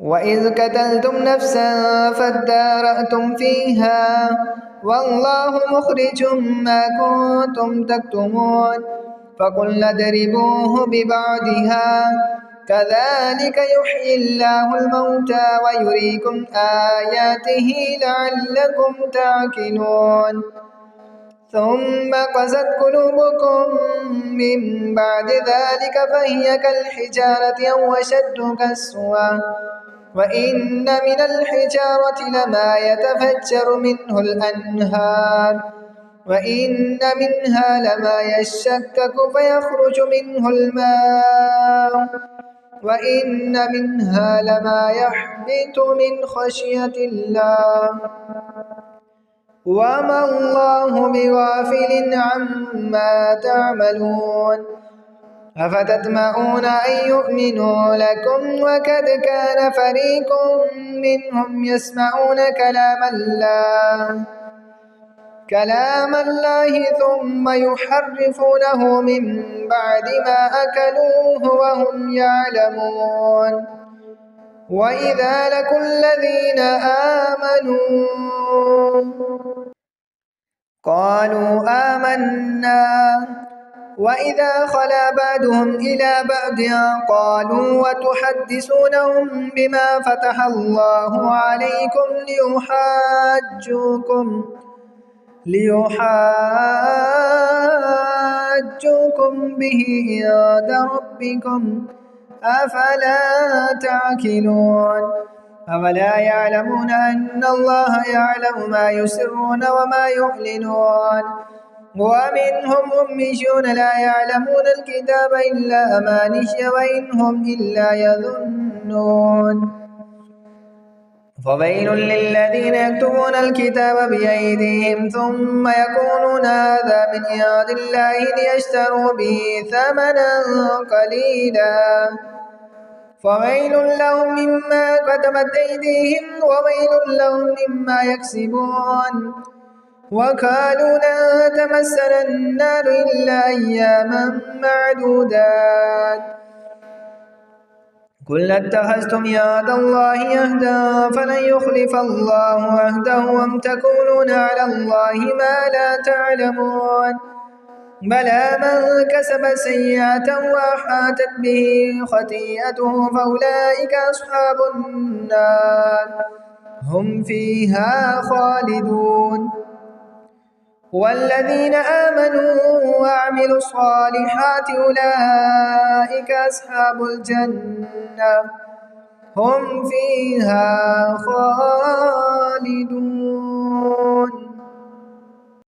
وإذ قتلتم نفسا فادارأتم فيها والله مخرج ما كنتم تكتمون فقلنا اضربوه ببعضها كذلك يحيي الله الموتى ويريكم آياته لعلكم تعقلون ثم قست قلوبكم من بعد ذلك فهي كالحجارة أو أشد قسوة وإن من الحجارة لما يتفجر منه الأنهار وإن منها لما يشكك فيخرج منه الماء وإن منها لما يحبط من خشية الله وما الله بغافل عما تعملون أفتطمعون أن يؤمنوا لكم وقد كان فريق منهم يسمعون كلام الله ثم يحرفونه من بعد ما أكلوه وهم يعلمون وإذا لقوا الذين آمنوا قالوا آمنا وإذا خلا بعضهم إلى بعض قالوا وتحدثونهم بما فتح الله عليكم ليحاجوكم به عند ربكم أفلا تعقلون أولا يعلمون أن الله يعلم ما يسرون وما يعلنون ومنهم أميون لا يعلمون الكتاب إلا أماني وإن هم إلا يظنون فويل للذين يكتبون الكتاب بأيديهم ثم يقولون هذا من عند الله ليشتروا به ثمنا قليلا فويل لهم مما كتبت أيديهم وويل لهم مما يكسبون وقالوا لن تمسنا النار إلا أياما معدودات قل اتخذتم عند الله عهدا فلن يخلف الله عهده أم تقولون على الله ما لا تعلمون بلى من كسب سيئة وأحاطت به خطيئته فأولئك أصحاب النار هم فيها خالدون والذين آمنوا وعملوا الصالحات أولئك أصحاب الجنة هم فيها خالدون.